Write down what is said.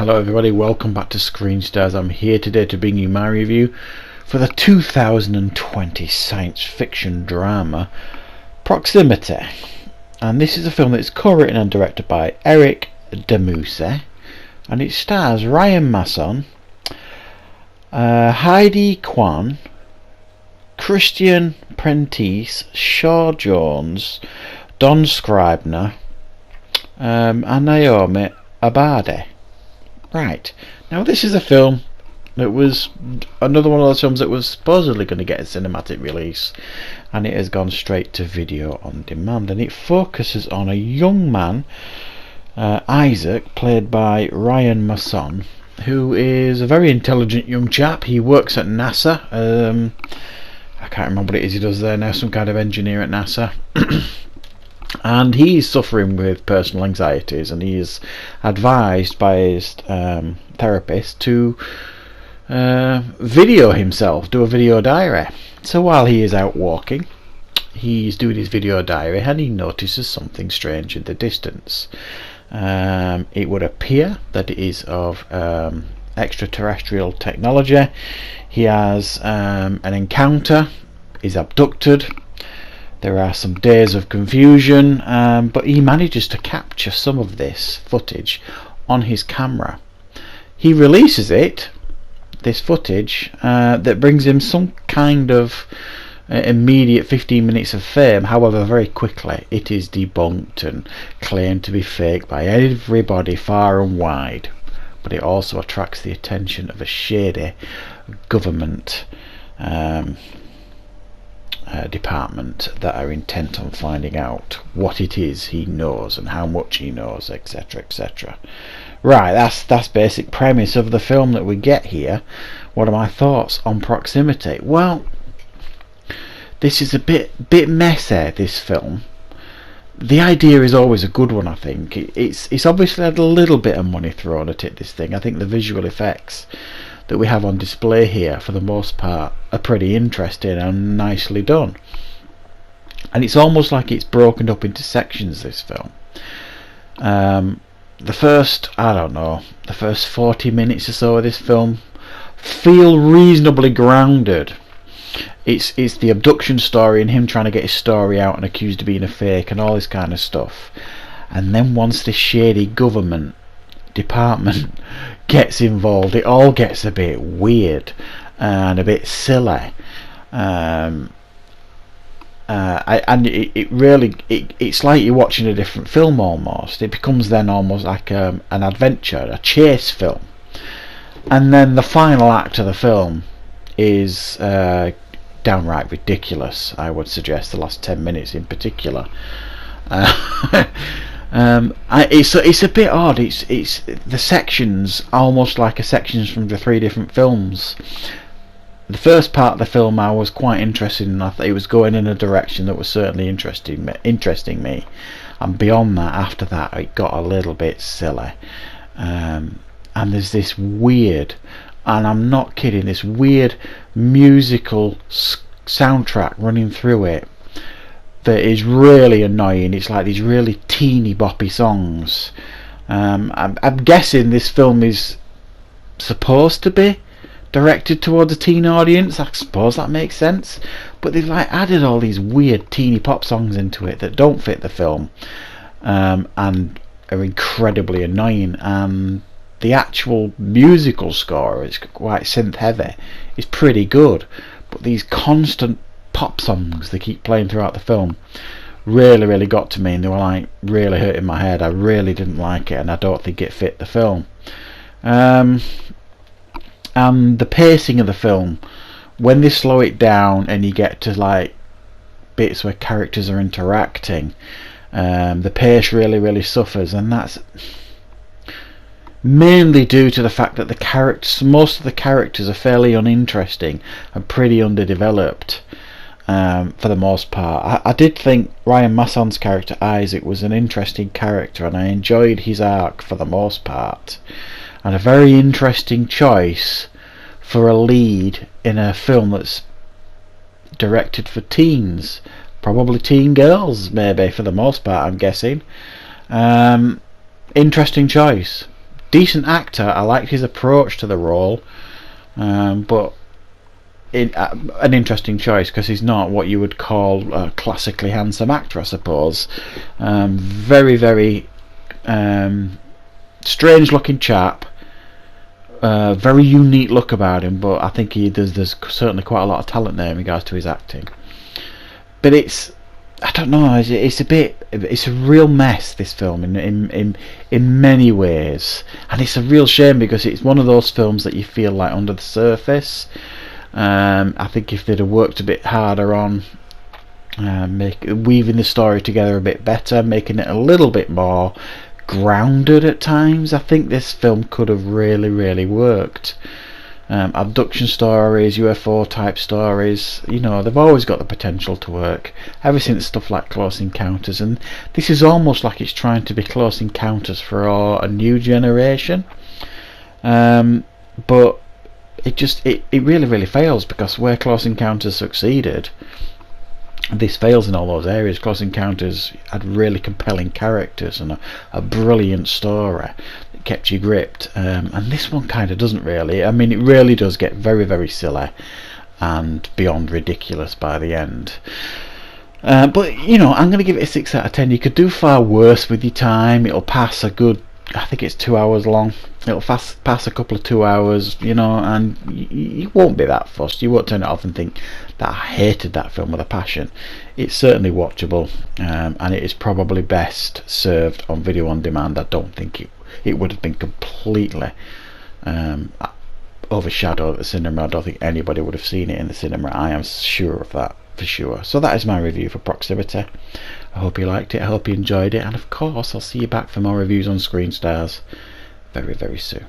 Hello everybody, welcome back to Screen Stars. I'm here today to bring you my review for the 2020 science fiction drama Proximity. And this is a film that's co-written and directed by Eric de Musa, and it stars Ryan Masson, Heidi Kwan, Christian Prentice, Shaw Jones, Don Scribner, and Naomi Abadi. Right, now this is a film that was another one of those films that was supposedly going to get a cinematic release, and it has gone straight to video on demand, and it focuses on a young man, Isaac, played by Ryan Masson, who is a very intelligent young chap. He works at NASA. I can't remember what it is he does there now, some kind of engineer at NASA. And he's suffering with personal anxieties, and he is advised by his therapist to video himself, do a video diary. So while he is out walking, he's doing his video diary, and he notices something strange in the distance. It would appear that it is of extraterrestrial technology. He has an encounter, is abducted. There are some days of confusion, but he manages to capture some of this footage on his camera. He releases this footage, that brings him some kind of immediate 15 minutes of fame. However, very quickly it is debunked and claimed to be fake by everybody far and wide. But it also attracts the attention of a shady government department that are intent on finding out what it is he knows and how much he knows, etc, etc. Right, that's basic premise of the film that we get here. What are my thoughts on Proximity? Well, this is a bit messy, this film. The idea is always a good one, I think. It's obviously had a little bit of money thrown at it, this thing. I think the visual effects that we have on display here, for the most part, are pretty interesting and nicely done. And it's almost like it's broken up into sections, this film. The first 40 minutes or so of this film feel reasonably grounded. It's the abduction story and him trying to get his story out and accused of being a fake and all this kind of stuff. And then once this shady government department gets involved, it all gets a bit weird and a bit silly. And it's like you're watching a different film almost. It becomes then almost like an adventure, a chase film. And then the final act of the film is downright ridiculous, I would suggest, the last 10 minutes in particular. It's a bit odd. It's the sections almost like sections from the three different films. The first part of the film I was quite interested in. I thought it was going in a direction that was certainly interesting me, and beyond that, after that, it got a little bit silly. And there's this weird, and I'm not kidding, this weird musical soundtrack running through it that is really annoying. It's like these really teeny boppy songs. I'm guessing this film is supposed to be directed towards a teen audience. I suppose that makes sense, but they've like added all these weird teeny pop songs into it that don't fit the film, and are incredibly annoying. The actual musical score is quite synth heavy. It's pretty good, but these constant pop songs they keep playing throughout the film really got to me, and they were like really hurting my head. I really didn't like it, and I don't think it fit the film. And the pacing of the film, when they slow it down and you get to like bits where characters are interacting, the pace really suffers, and that's mainly due to the fact that most of the characters are fairly uninteresting and pretty underdeveloped. For the most part, I did think Ryan Masson's character Isaac was an interesting character, and I enjoyed his arc for the most part, and a very interesting choice for a lead in a film that's directed for teens, probably teen girls, maybe, for the most part, I'm guessing. Interesting choice. decent actor. I liked his approach to the role, but an interesting choice, because he's not what you would call a classically handsome actor, I suppose. Very, very strange looking chap. Very unique look about him, but I think there's certainly quite a lot of talent there in regards to his acting. But I don't know, it's a real mess, this film, in many ways, and it's a real shame, because it's one of those films that you feel like under the surface. I think if they'd have worked a bit harder on weaving the story together a bit better, making it a little bit more grounded at times, I think this film could have really, really worked. Abduction stories, UFO type stories, they've always got the potential to work, ever since stuff like Close Encounters, and this is almost like it's trying to be Close Encounters for a new generation. But it really, really fails, because where Close Encounters succeeded, this fails in all those areas. Close Encounters had really compelling characters and a brilliant story that kept you gripped, and this one kind of doesn't really. I mean, it really does get very, very silly and beyond ridiculous by the end. But I'm going to give it a 6 out of 10. You could do far worse with your time. It'll pass a good, I think it's 2 hours long. It'll pass a couple of 2 hours, and you won't be that fussed. You won't turn it off and think that I hated that film with a passion. It's certainly watchable, and it is probably best served on video on demand. I don't think it would have been completely overshadowed at the cinema. I don't think anybody would have seen it in the cinema. I am sure of that, for sure. So that is my review for Proximity. I hope you liked it, I hope you enjoyed it, and of course I'll see you back for more reviews on Screen Stars very, very soon.